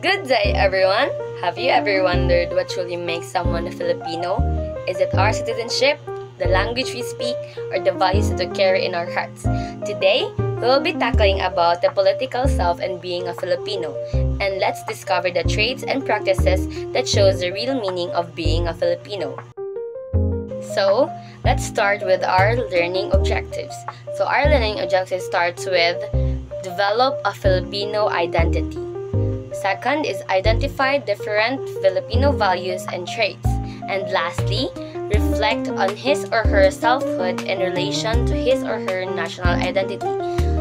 Good day, everyone! Have you ever wondered what truly makes someone a Filipino? Is it our citizenship, the language we speak, or the values that we carry in our hearts? Today, we will be tackling about the political self and being a Filipino. And let's discover the traits and practices that shows the real meaning of being a Filipino. So, let's start with our learning objectives. So, our learning objective starts with develop a Filipino identity. Second is identify different Filipino values and traits. And lastly, reflect on his or her selfhood in relation to his or her national identity.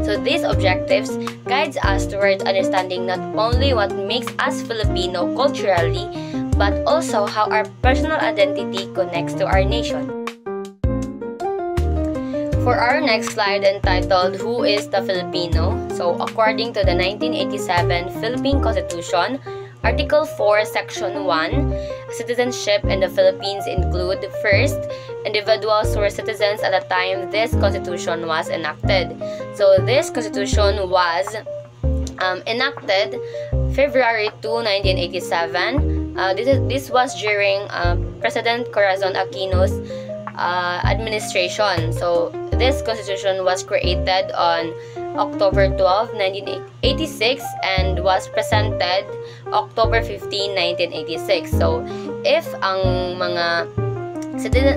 So these objectives guides us towards understanding not only what makes us Filipino culturally, but also how our personal identity connects to our nation. For our next slide entitled, Who is the Filipino? So according to the 1987 Philippine Constitution, Article 4, Section 1, citizenship in the Philippines include, first, individuals who were citizens at the time this constitution was enacted. So this constitution was enacted February 2, 1987. This was during President Corazon Aquino's administration. So this constitution was created on October 12, 1986 and was presented October 15, 1986. So, if ang mga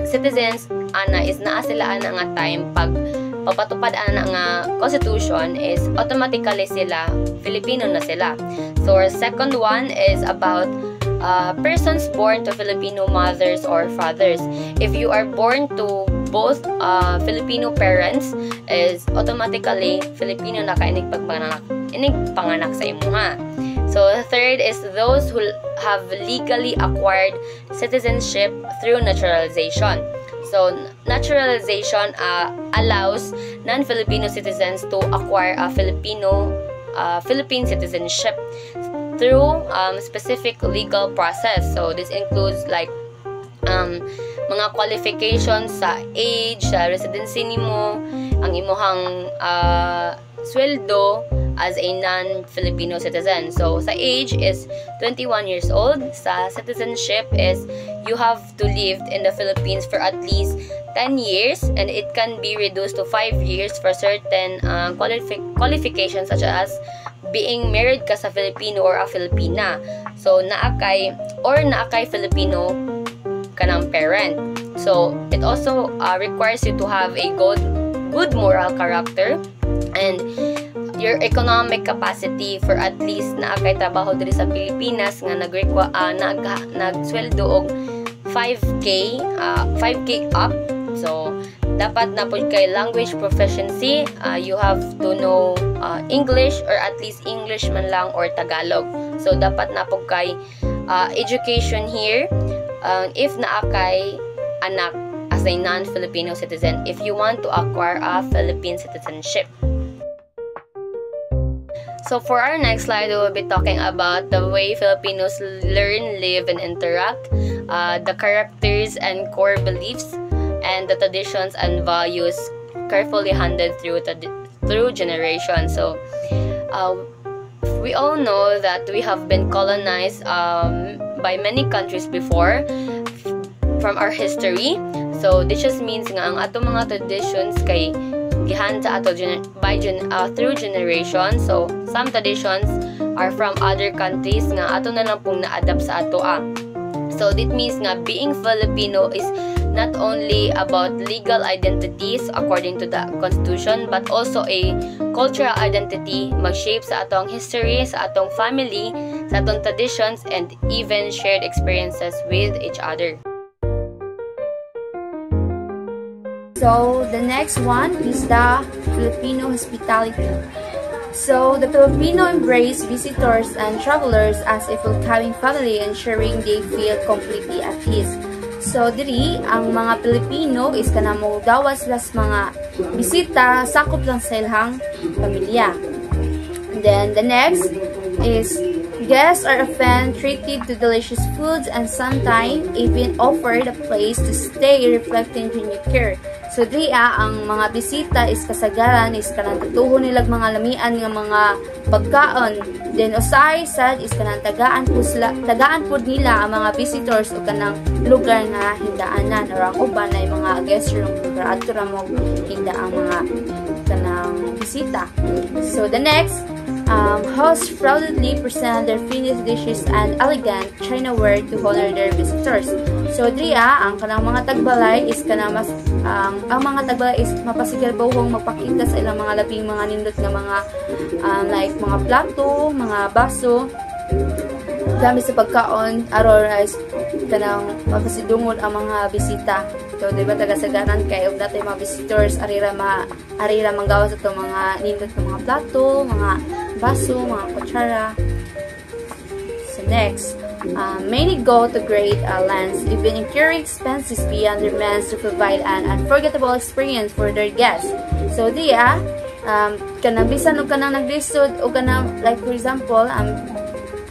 citizens ana is naa sila ana nga time pag papatupad ana nga constitution is automatically sila Filipino na sila. So, our second one is about persons born to Filipino mothers or fathers. If you are born to both Filipino parents, is automatically Filipino na ka inig panganak sa imuha. So, the third is those who have legally acquired citizenship through naturalization. So, naturalization allows non-Filipino citizens to acquire a Philippine citizenship through specific legal process. So, this includes like mga qualifications sa age, sa residency nimo, ang imuhang sweldo as a non-Filipino citizen. So, sa age is 21 years old. Sa citizenship is you have to live in the Philippines for at least 10 years and it can be reduced to 5 years for certain qualifications such as being married ka sa Filipino or a Filipina. So, naakay Filipino kanang parent. So, it also requires you to have a good moral character and your economic capacity for at least naakay trabaho diri sa Pilipinas nga nagsweldo og 5K up. So, dapat na pud kay language proficiency, you have to know English or at least English man lang or Tagalog. So, dapat na pud kay education here. If naakay anak as a non-Filipino citizen, if you want to acquire a Philippine citizenship. So for our next slide, we will be talking about the way Filipinos learn, live, and interact, the characters and core beliefs, and the traditions and values carefully handed through generations. So we all know that we have been colonized by many countries before from our history. So this just means nga ang ato mga traditions kay gihan sa ato through generation. So some traditions are from other countries nga ato na lang pong na-adapt sa ato So that means nga being Filipino is not only about legal identities according to the constitution but also a cultural identity mag-shape sa atong history, sa atong family, sa atong traditions, and even shared experiences with each other. So, the next one is the Filipino hospitality. So, the Filipino embrace visitors and travelers as a welcoming family, ensuring they feel completely at ease. So, diri, ang mga Pilipino is kanamo dawas las mga bisita, sakop lang sa ilang pamilya. And then, the next is guests are often treated to delicious foods and sometimes even offered a place to stay reflecting genuine care. So diya ang mga bisita is kasagaran is kanang tutuhon nilag mga lamian nga mga pagkaon. Then usahay sad is kanang tagaan pud nila ang mga visitors o kanang lugar nga hindaanan or ang uban na mga guest room para adto ra mo hinda ang mga kanang bisita. So the next, hosts proudly present their finished dishes and elegant chinaware to honor their visitors. So diya ang kanang mga tagbalay is kanang mas ang mga tagbalay is mapasigalbawhong magpakita sa ilang mga labing mga nindot nga mga like mga plato, mga baso gamit sa pagkaon aron is kanang mapasidungod ang mga bisita. So diba tagasagaran kay og natay mga visitors arira manggawas ato mga nindot nga mga plato, mga baso, mga kutsara. So next, many go to great lengths, even incurring expenses beyond their means to provide an unforgettable experience for their guests. So diya, kanang bisan og kanang naglisod o kanang like for example,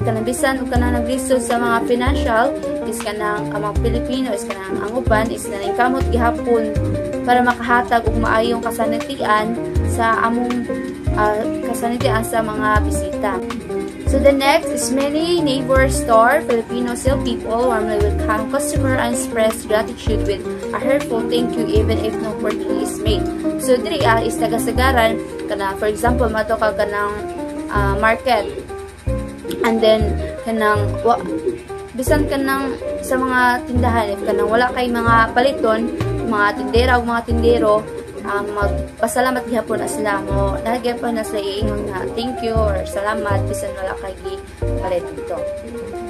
kanang bisan og kanang naglisod sa mga financial is kanang ang mga Pilipino is kanang ang uban is kanang kamot gihapon para makahatag og maayong kasanatian sa among kasanatian sa mga bisita. So the next is many neighbor store Filipino salespeople warmly welcome customer and express gratitude with a heartfelt thank you even if no purchase is made. So diri is tagasagaran kana for example mato ka kanang market and then kanang bisan kanang sa mga tindahan if kanang wala kay mga paliton mga tindera o mga tindero magpasalamat gihapon na sila mo nagyapon na sila iingon nga thank you or salamat bisan wala kay palit dito.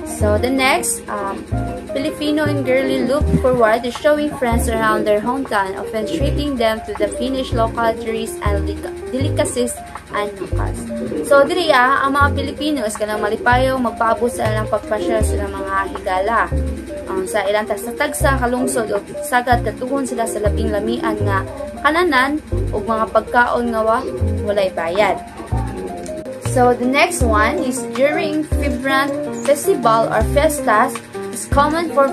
So the next, Filipino and girly look forward to showing friends around their hometown, often treating them to the finished localities and delicacies and nukas. So diriya ang mga Pilipino is kanang malipayo magpaabot sa ilang pagpasyal sa mga higala sa ilang tagsa kalungsod o sagad katuhon sila sa labing lamian nga kananan o mga pagkaon nga walay bayad. So the next one is during vibrant festival or festas, it's common for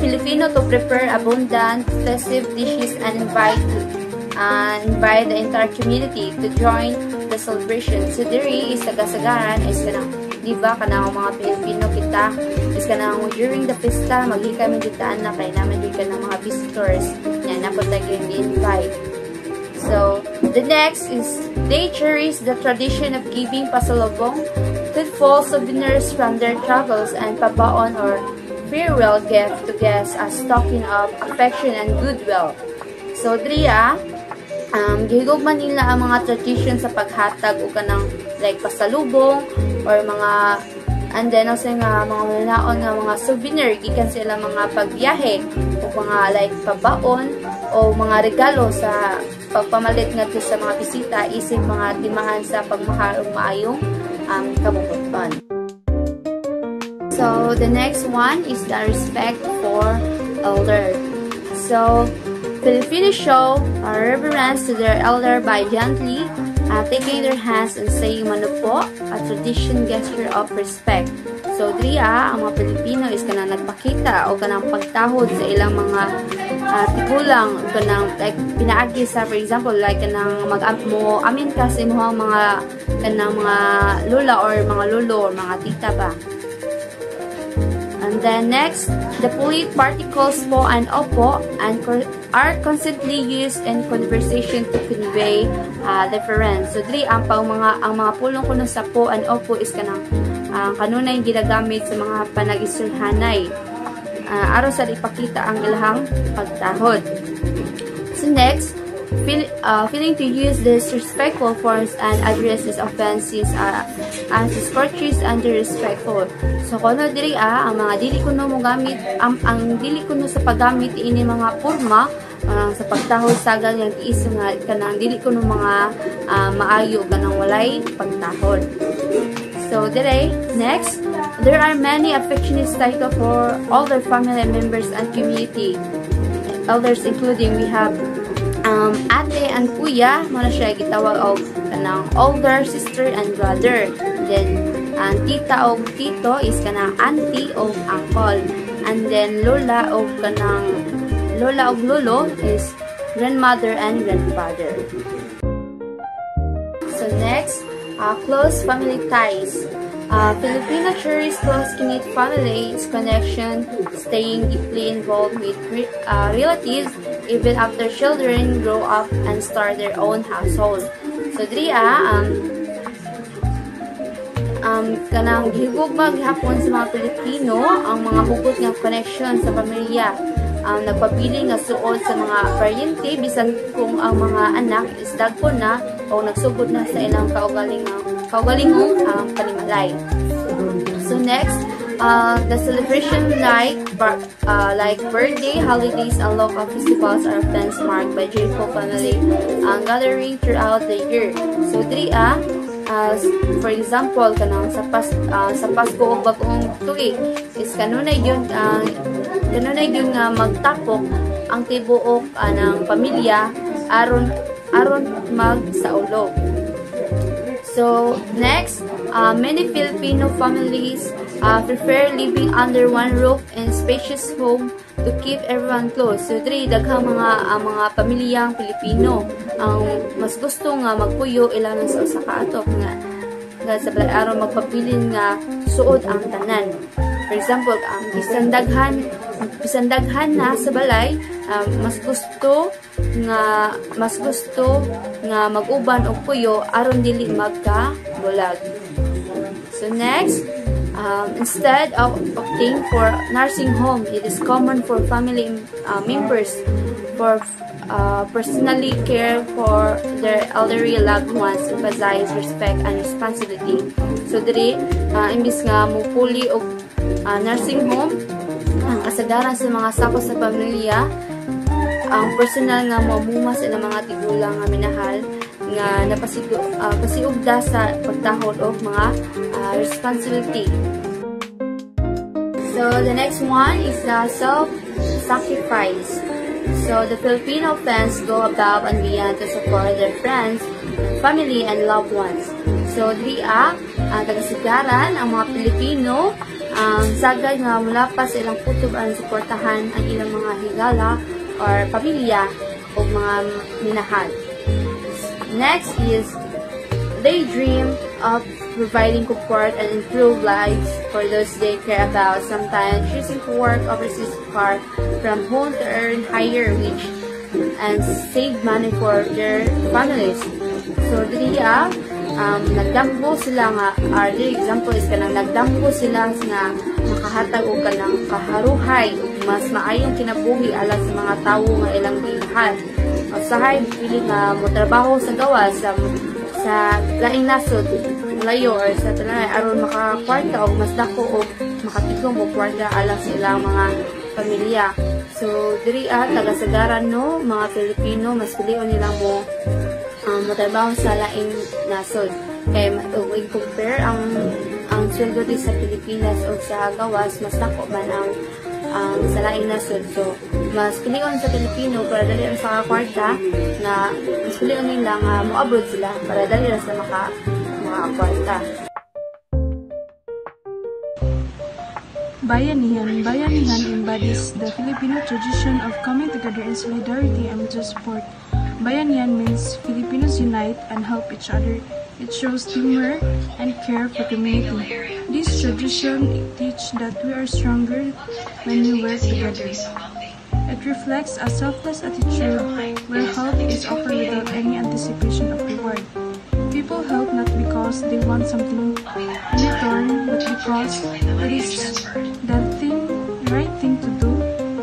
Filipino to prepare abundant festive dishes and invite the entire community to join the celebration. So diri is tagasagaran is kanang diba kanang mga Pilipino kita is kanang during the festa maghika man ditaan na kay naman din kanang mga visitors yan napatag yung invite. So the next is they cherish the tradition of giving pasalubong, thoughtful souvenirs from their travels, and pabaon or farewell gift to guests as token of affection and goodwill. So driya gihigugman nila ang mga tradition sa paghatag o kanang like pasalubong or mga and then also nga mga walaon nga mga souvenir gikan sila mga pagbiyahe o mga like pabaon o mga regalo sa pagpamalit ngadto sa mga bisita isip mga timahan sa pagmahal ug maayong kabubuton. So the next one is the respect for elder. So Filipinos show reverence to their elder by gently taking their hands and saying manupo, a tradition gesture of respect. So driya ang mga Pilipino is kanang nagpakita o kanang pagtahod sa ilang mga tigulang kanang like pinaagi sa for example like kanang mo amin ka sa imong mga kanang mga lola or mga lolo or mga tita ba. And then next, the polite particles po and opo are constantly used in conversation to convey deference. So dili ang mga pulong kuno sa po and opo is kanang kanunay ginagamit sa mga panag-isulhanay aron sa ipakita ang ilahang pagtahod. So next, feeling to use these respectful forms and addresses offenses as discourteous and disrespectful. So kuno diri ang mga dili kuno mo gamit ang dili kuno sa paggamit ini mga porma sa pagtahod sagad yang tiis nga kanang dili kuno mga maayo kanang walay pagtahod. So dire next, there are many affectionate titles for all their family members and community elders, including we have ate and kuya mo na siya gitawag og kanang older sister and brother. Then tita o tito is kanang auntie o uncle. And then lola o kanang lola o lolo is grandmother and grandfather. So next, close family ties. Filipino cherish close knit families connection, staying deeply involved with relatives even after children grow up and start their own household. So kanang gihugma gihapon sa mga Pilipino ang mga hugot nga connection sa pamilya. Nagpapili nga suod sa mga paryente bisan kung ang mga anak is dagko na o nagsugod na sa ilang kaugalingong panimalay. So next, the celebration like birthday, holidays, and local festivals are often marked by joyful family gathering throughout the year. So for example, kanang sa Pasko o bagong tuig is kanunay yun nga magtapok ang tibuok ng pamilya aron magsaulog. So next, many Filipino families prefer living under one roof in spacious home to keep everyone close. So daghang mga pamilyang Pilipino ang mas gusto nga magpuyo ilanon sa usa ka atop nga sa balay aron magpabilin nga suod ang tanan. For example, bisan daghan na sa balay, mas gusto nga mag-uban og puyo aron dili magkabulag. So next, instead of opting for nursing home, it is common for family members for personally care for their elderly loved ones, emphasize respect and responsibility. So imbis nga mupuli og nursing home, ang kasagaran sa mga sakop sa pamilya, ang personal nga mamuma sa mga tigulang nga minahal nga napasiugda sa pagtahod og mga responsibility. So the next one is the self-sacrifice. So the Filipino fans go above and beyond to support their friends, family, and loved ones. So tagasigaran ang mga Pilipino sagad nga mula pa sa ilang kutob ang suportahan ang ilang mga higala or pamilya o mga minahal. Next is they dream of providing comfort and improved lives for those they care about, sometimes choosing to work overseas far from home to earn higher wage and save money for their families. So nagdamgo sila nga, the example is kanang nagdamgo sila nga makahatag o kanang kaharuhay mas maayong kinabuhi alang sa mga tawo nga ilang gihal. Usahay pili nga motrabaho sa gawas sa laing nasod layo or sa tanay aron makakwarta o mas dako o makatigom o kwarta alang sa ilang mga pamilya. So tagasagaran no mga Pilipino mas pilion nila mo motrabaho sa laing nasod. Kaya i-compare ang sweldo din sa Pilipinas o sa gawas, mas dako man ang sa laing nasod. So, mas pilion sa Pilipino para dali ang sa kwarta na mas pilion nila nga mo-abroad sila para dali lang sa makakwarta. Bayanihan embodies the Filipino tradition of coming together in solidarity and mutual support. Bayanihan means Filipinos unite and help each other. It shows teamwork and care for community. This tradition teaches that we are stronger when we work together. It reflects a selfless attitude where help is offered without any anticipation of reward. People help not because they want something in return, but because it is the right thing to do.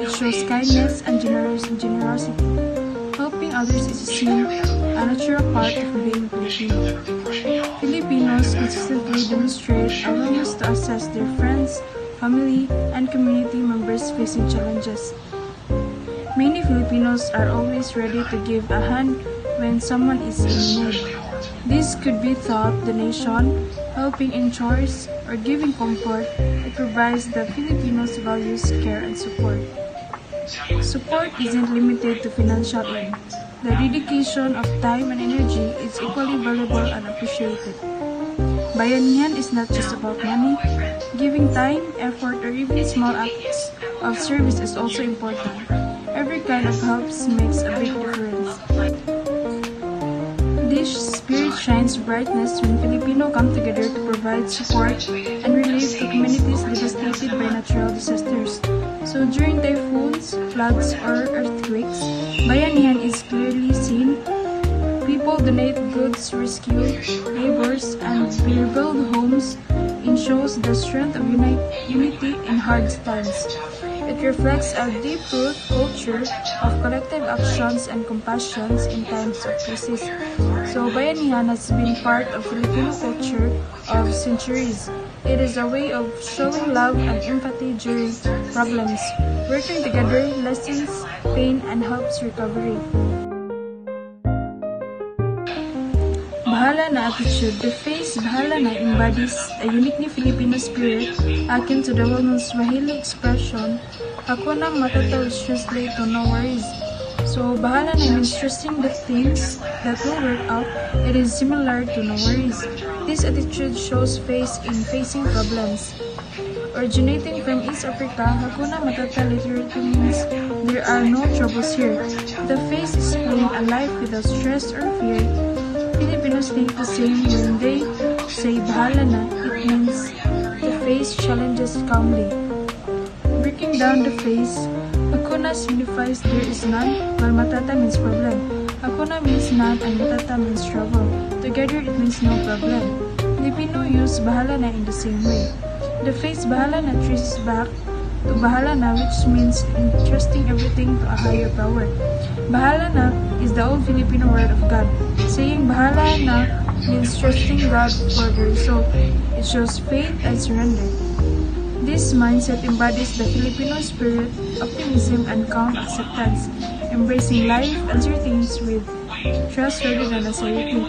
It shows kindness and generosity. Helping others is seen a natural part of being Filipino. Filipinos consistently demonstrate a willingness to assist their friends, family, and community members facing challenges. Many Filipinos are always ready to give a hand when someone is in need. This could be thought donation, helping in chores, or giving comfort. It provides the Filipinos' values, care, and support. Support isn't limited to financial aid. The dedication of time and energy is equally valuable and appreciated. Bayanihan is not just about money. Giving time, effort, or even small acts of service is also important. Every kind of help makes a big difference. This spirit shines brightness when Filipino come together to provide support and relief to communities devastated by natural disasters. So during typhoons, floods, or earthquakes, Bayanihan is clearly seen. People donate goods, rescue neighbors, and rebuild homes. It shows the strength of unity in hard times. It reflects a deep-rooted culture of collective actions and compassion in times of crisis. So Bayanihan has been part of Filipino culture of centuries. It is a way of showing love and empathy during problems. Working together lessens pain and helps recovery. Bahala na attitude. The phrase bahala na embodies a uniquely Filipino spirit akin to the well-known Swahili expression, ako na matataw is translate to no worries. So, bahala na means trusting the things that will work out. It is similar to no worries. This attitude shows faith in facing problems. Originating from East Africa, Hakuna Matata literally means there are no troubles here. The face is plain, a life without stress or fear. Filipinos think the same when they say bahala na. It means the face challenges calmly. Breaking down the face, Hakuna signifies there is none, while Matata means problem. Hakuna means none and Matata means trouble. Together it means no problem. Filipino use bahala na in the same way. The phrase bahala na traces back to bahala na, which means entrusting everything to a higher power. Bahala na is the old Filipino word of God. Saying bahala na means trusting God for the result. It shows faith and surrender. This mindset embodies the Filipino spirit, optimism, and calm acceptance, embracing life uncertainties with trust rather than anxiety.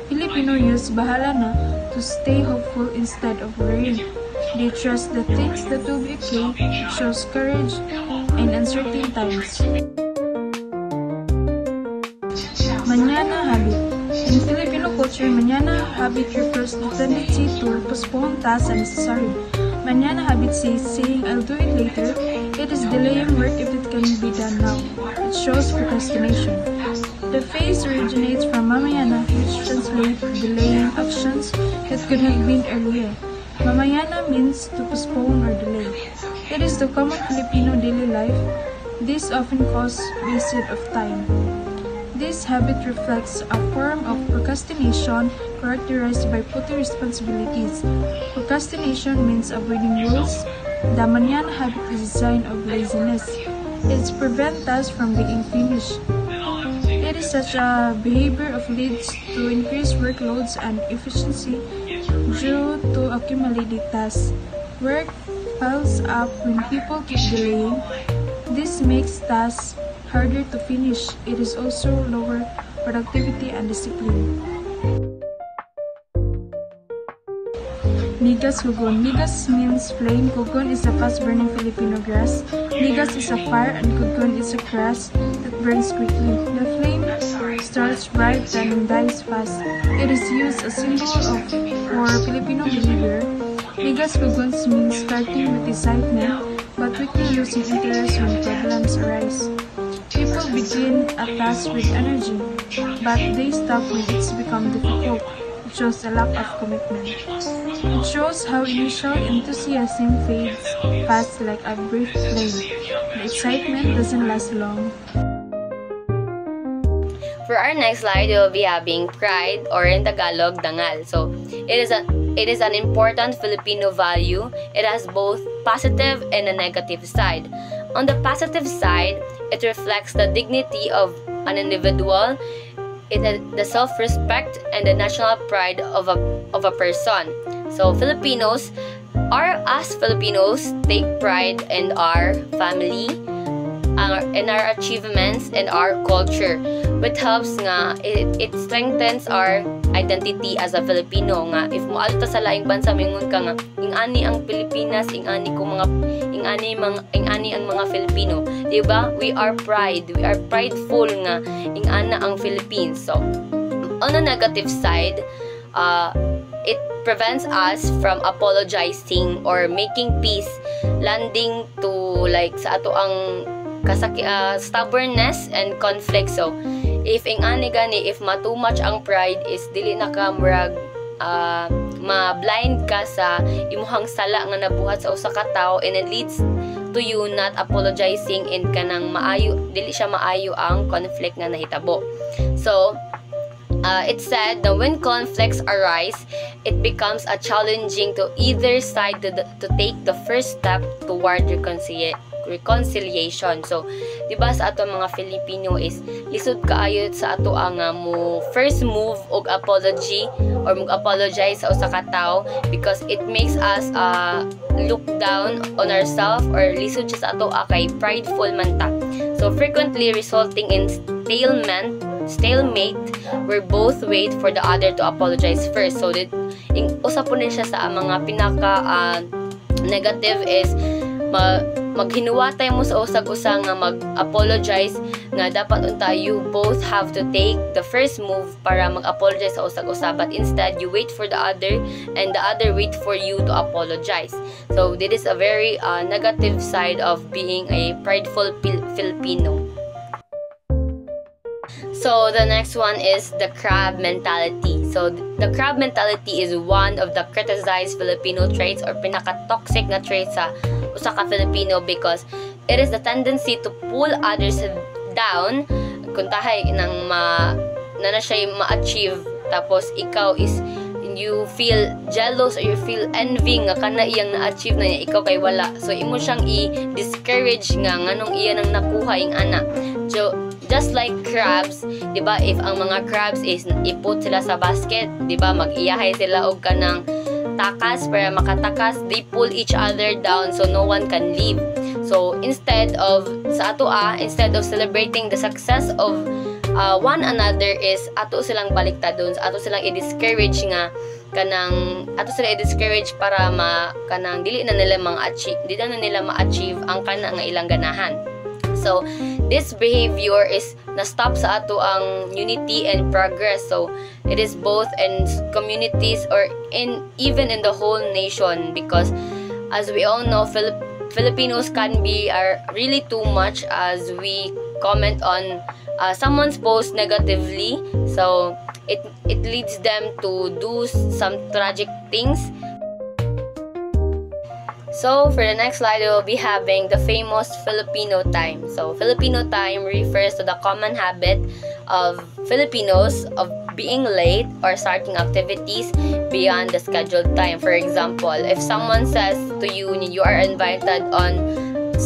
Filipino use bahala na to stay hopeful instead of worrying. They trust the things that will be okay. It shows courage in uncertain times. Mañana habit. In Filipino culture, mañana habit refers to the tendency to postpone tasks unnecessary. Mañana habit says saying I'll do it later. It is delaying work if it can be done now. It shows procrastination. The phrase originates from mamayana, which translates delaying actions that could have been earlier. Mamayana means to postpone or delay. It is the common Filipino daily life. This often causes wasted of time. This habit reflects a form of procrastination characterized by putting responsibilities. Procrastination means avoiding rules. The mañana habit is a sign of laziness. It prevents tasks from being finished. It is such a behavior of leads to increased workloads and efficiency due to accumulated tasks. Work piles up when people keep delaying. This makes tasks harder to finish. It is also lower productivity and discipline. Nigas Kugon. Nigas means flame. Kugon is a fast-burning Filipino grass. Nigas is a fire and Kugon is a grass that burns quickly. The flame starts bright and dies fast. It is used as a symbol for Filipino behavior. Nigas Kugon means starting with excitement but quickly losing interest when problems arise. People begin a task with energy, but they stop when it's become difficult. It shows a lack of commitment. It shows how initial enthusiasm fades fast like a brief flame. The excitement doesn't last long. For our next slide, we will be having pride, or in Tagalog, dangal. So, it is an important Filipino value. It has both positive and a negative side. On the positive side, it reflects the dignity of an individual, the self-respect, and the national pride of a person. So Filipinos take pride in our family, in our achievements, and our culture, which helps nga it strengthens our identity as a Filipino nga. If moadto ta sa laing bansa, mingon ka nga ingani ang Pilipinas, ingani ang mga Filipino, diba? We are prideful nga ingana ang Philippines. So on the negative side, it prevents us from apologizing or making peace, landing to like sa ato ang stubbornness and conflict. So if ingani gani, if too much ang pride is dili na ka murag ma-blind ka sa imuhang sala nga nabuhat sa usa ka tawo, and it leads to you not apologizing and kanang maayo, dili siya maayo ang conflict nga nahitabo. So it said that when conflicts arise, it becomes a challenging to either side to take the first step toward reconciliation. So, diba sa ato mga Filipino is lisod kaayo sa ato ang mo first move og apology or mag-apologize sa usa ka tawo, because it makes us look down on ourselves, or lisod siya sa ato kay prideful man ta. So, frequently resulting in stalemate where both wait for the other to apologize first. So usa po din siya sa mga pinaka negative is maghinuwatay mo sa usag-usa nga mag-apologize, nga dapat unta you both have to take the first move para mag-apologize sa usag-usa, but instead you wait for the other and the other wait for you to apologize. So this is a very negative side of being a prideful Filipino. So the next one is the crab mentality. So the crab mentality is one of the criticized Filipino traits or pinaka-toxic na traits sa usa ka Filipino, because it is the tendency to pull others down kung tahay nang na siya ma-achieve, tapos ikaw is you feel jealous or you feel envy nga kana iyang na-achieve na niya, ikaw kay wala. So imo siyang i-discourage nga nganong iya nang nakuha ing ana. So just like crabs, 'di ba? If ang mga crabs is iput sila sa basket, 'di ba? Mag-iyahay sila og kanang takas para makatakas, they pull each other down so no one can leave. So instead of instead of celebrating the success of one another is ato silang baliktadon, ato silang i-discourage nga ato sila i-discourage para kanang dili na nila ma-achieve ang kana nga ilang ganahan. So this behavior is na-stop sa ato ang unity and progress. So it is both in communities or even in the whole nation, because as we all know, Filipinos can be really too much as we comment on someone's post negatively. So it leads them to do some tragic things. So for the next slide, we will be having the famous Filipino time. So Filipino time refers to the common habit of Filipinos of being late or starting activities beyond the scheduled time. For example, if someone says to you, you are invited on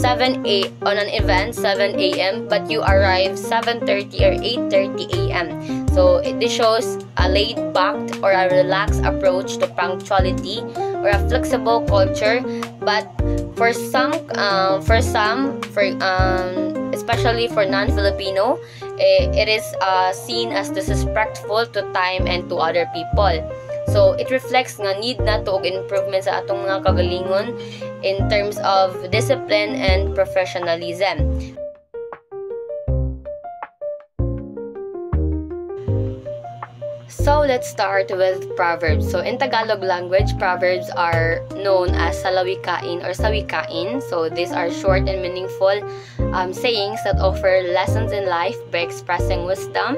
an event 7 a.m. but you arrive 7:30 or 8:30 a.m. So this shows a laid-back or a relaxed approach to punctuality or a flexible culture. But for some, especially for non-Filipino, it is seen as disrespectful to time and to other people. So it reflects nga need na to og improvement sa atong mga kagalingon in terms of discipline and professionalism. So let's start with Proverbs. So in Tagalog language, Proverbs are known as salawikain or sawikain. So these are short and meaningful sayings that offer lessons in life by expressing wisdom,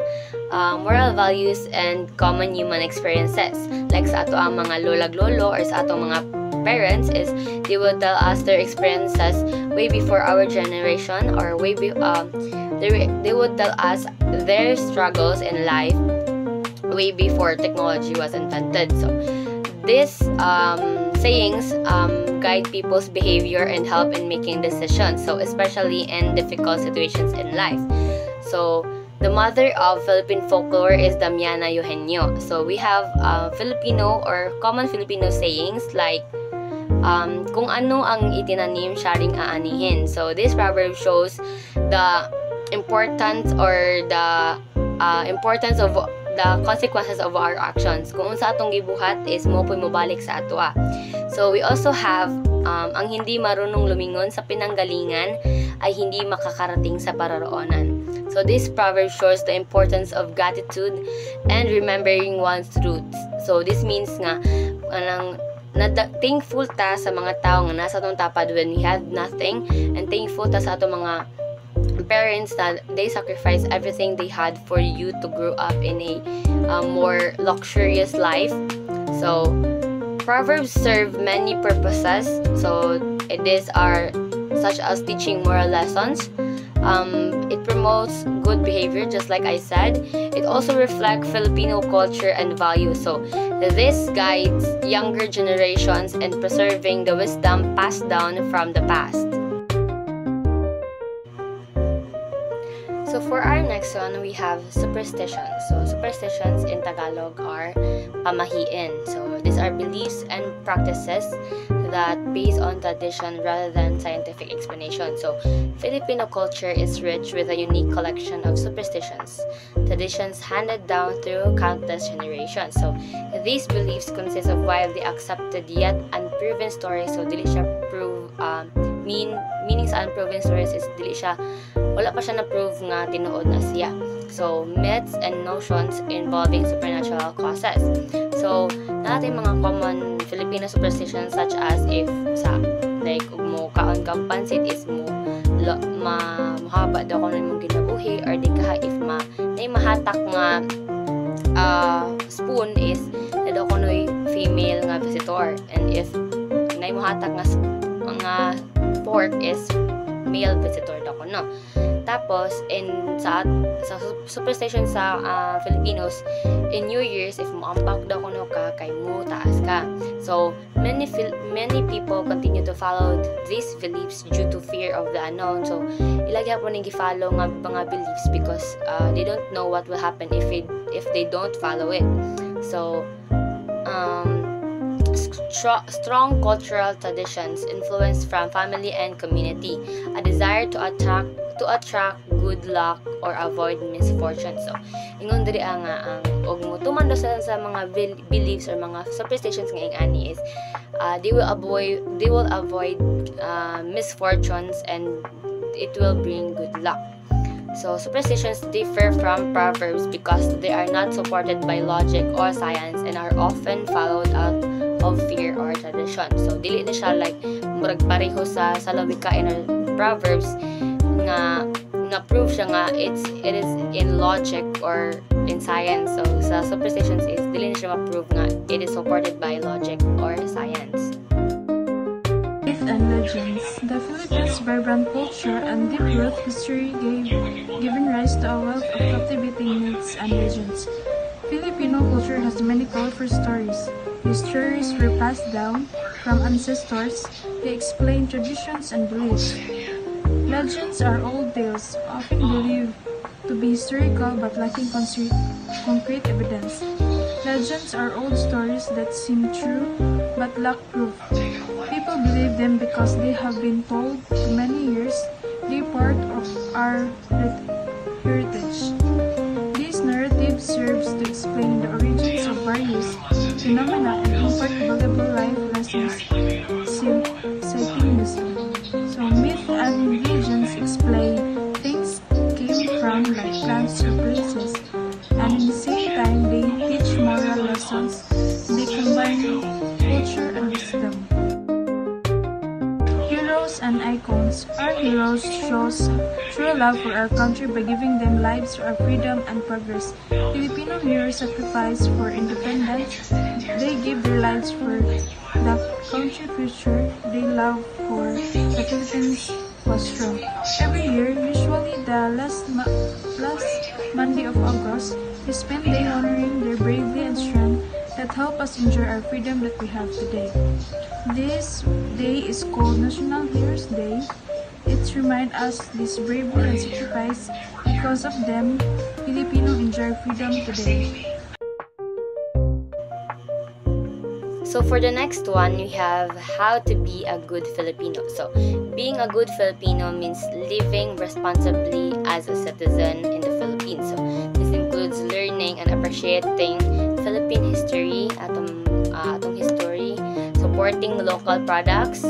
moral values, and common human experiences. Like sa ato ang mga lolag-lolo or sa ato mga parents is they would tell us their experiences way before our generation, or they would tell us their struggles in life way before technology was invented. So these sayings guide people's behavior and help in making decisions, so especially in difficult situations in life. So the mother of Philippine folklore is Damiana Eugenio. So we have Filipino or common Filipino sayings like kung ano ang itinanim siya ring aanihin. So this proverb shows the importance or the importance of the consequences of our actions. Kung unsa atong gibuhat is mo puy mobalik sa atoa. So we also have ang hindi marunong lumingon sa pinanggalingan ay hindi makakarating sa pararoonan. So this proverb shows the importance of gratitude and remembering one's roots. So this means nga thankful ta sa mga tao nga nasa atong tapad when we have nothing, and thankful ta sa atong mga parents that they sacrifice everything they had for you to grow up in a more luxurious life. So Proverbs serve many purposes. So these are such as teaching moral lessons. It promotes good behavior, just like I said. It also reflects Filipino culture and values. So this guides younger generations in preserving the wisdom passed down from the past. So for our next one, we have superstitions. So superstitions in Tagalog are pamahiin. So these are beliefs and practices that based on tradition rather than scientific explanation. So Filipino culture is rich with a unique collection of superstitions, traditions handed down through countless generations. So these beliefs consist of widely accepted yet unproven stories. So dili siya prove meaning sa unproven stories is dili siya, wala pa siya na-prove nga tinuod na siya. So myths and notions involving supernatural causes. So natin mga common Filipino superstitions such as if sa like mo kaon kang pansit is mo mahaba daw kung mong ginabuhi, or di ka if mahatak nga spoon is na daw kunoy female nga visitor, and if mahatak nga fork is male visitor daw kuno. Tapos sa superstition sa Filipinos, in New Year's if mo ampak daw kuno ka kay mo taas ka. So many people continue to follow these beliefs due to fear of the unknown. So ilagi po ning gi-follow nga mga beliefs because they don't know what will happen if they don't follow it. So strong cultural traditions influence from family and community, a desire to attract good luck or avoid misfortune. So ingon diri ang og mutuman sa mga beliefs or mga superstitions nga ingani is they will avoid misfortunes, and it will bring good luck. So superstitions differ from proverbs because they are not supported by logic or science and are often followed out of fear or tradition. So dili na siya like murag pareho sa lawika in our proverbs nga prove siya nga it is in logic or in science. So sa superstitions is dili na siya ma-prove nga it is supported by logic or science. Myth and legends. The Philippines' vibrant culture and deep-rooted history given rise to a wealth of captivating myths and legends. Filipino culture has many colorful stories. These stories were passed down from ancestors. They explain traditions and beliefs. Legends are old tales, often believed to be historical but lacking concrete evidence. Legends are old stories that seem true but lack proof. People believe them because they have been told for many years. They're part of our heritage. These narratives serves to explain the origins of various phenomena and impart valuable life lessons, citing wisdom. So myth and legends explain things came from like plants or places, and at the same time they teach moral lessons. They combine culture and wisdom. Heroes and icons. Our heroes shows true love for our country by giving them lives for our freedom and progress. Filipino heroes sacrifice for independence. They give their lives for the country future they love for the Philippines was strong. Every year, usually the last Monday of August, we spend day honoring their bravery and strength that help us enjoy our freedom that we have today. This day is called National Heroes Day. It reminds us this bravery and sacrifice. Because of them, Filipino enjoy freedom today. So for the next one, we have how to be a good Filipino. So being a good Filipino means living responsibly as a citizen in the Philippines. So this includes learning and appreciating Philippine history, atong history, supporting local products,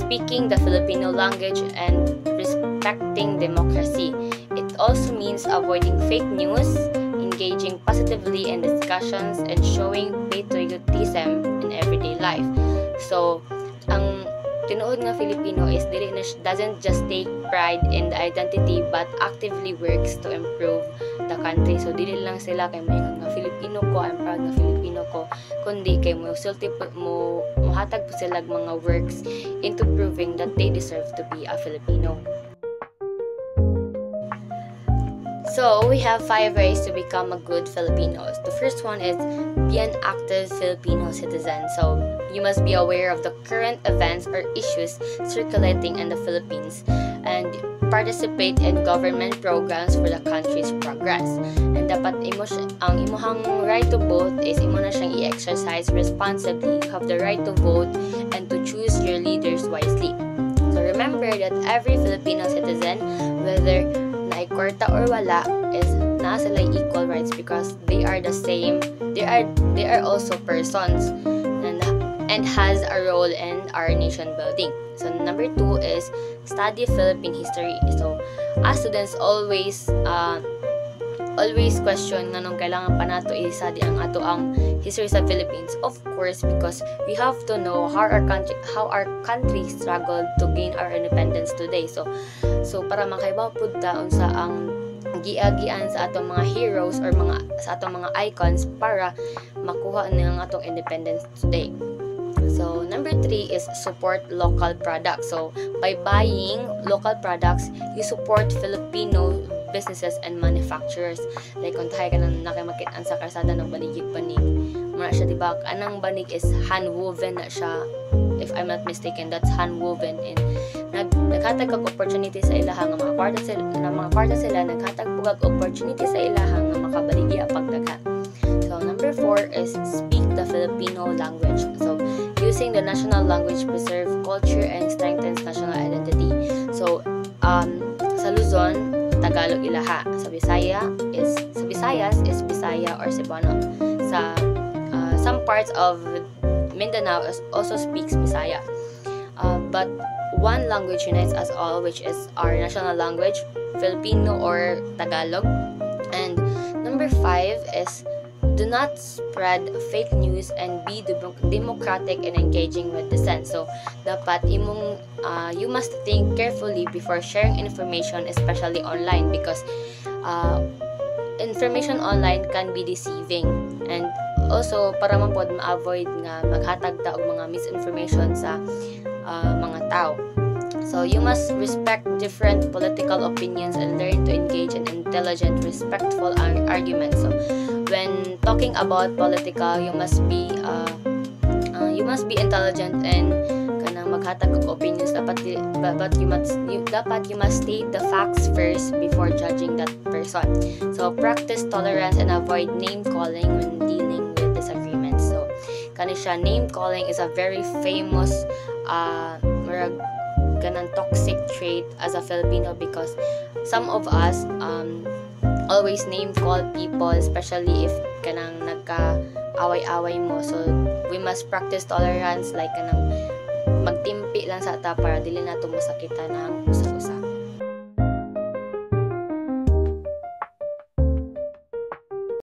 speaking the Filipino language, and respecting democracy. It also means avoiding fake news, engaging positively in discussions, and showing patriotism in everyday life. So, ang tinuod nga Filipino is doesn't just take pride in the identity but actively works to improve the country. So dili lang sila kay moingon nga Filipino ko, I'm proud nga Filipino ko, kundi kay muhatag po sila mga works into proving that they deserve to be a Filipino. So, we have 5 ways to become a good Filipino. The first one is be an active Filipino citizen. So, you must be aware of the current events or issues circulating in the Philippines and participate in government programs for the country's progress. And dapat ang imuhang right to vote is imo na siyang i-exercise responsibly. You have the right to vote and to choose your leaders wisely. So, remember that every Filipino citizen, whether na kwarta or wala, is na sila equal rights because they are the same. They are also persons and has a role in our nation building. So number 2 is study Philippine history. So as students always question nganong kailangan pa nato i-study ang history sa Philippines. Of course, because we have to know how our country struggled to gain our independence today. So para makaibaw pud taon sa ang giagian sa atong mga heroes or sa atong mga icons para makuha ang atong independence today. So number 3 is support local products. So by buying local products, you support Filipino businesses and manufacturers. Like kung tayo ka nang nakimakit-an sa karsada ng banig. Muna siya, diba? Anang banig is hand-woven na siya. If I'm not mistaken, that's hand-woven. And naghatag kag opportunity sa ilaha nga mga kwarta sila naghatag pugag opportunity sa ilaha nga makabaligi ang pagdagha. So number 4 is speak the Filipino language. So using the national language preserve culture and strengthens national identity. So sa Luzon, Tagalog ilaha. Sa Visayas is Bisaya or Cebuano. Sa some parts of Mindanao also speaks Bisaya. But one language unites us all, which is our national language, Filipino or Tagalog. And number 5 is do not spread fake news and be democratic and engaging with dissent. So, dapat you must think carefully before sharing information, especially online, because information online can be deceiving. And also, para man pod ma-avoid nga maghatag ta og mga misinformation sa mga tao. So, you must respect different political opinions and learn to engage in intelligent, respectful arguments. So, when talking about political, you must be intelligent and kanang maghatag og opinions. Dapat you must state the facts first before judging that person. So, practice tolerance and avoid name calling when dealing with disagreements. So, kanisya name calling is a very famous ganang toxic trait as a Filipino because some of us always name call people, especially if kanang nagka-away-away mo. So we must practice tolerance, like kanang magtimpi lang sa ata para dili nato masakitan ng usa-usa.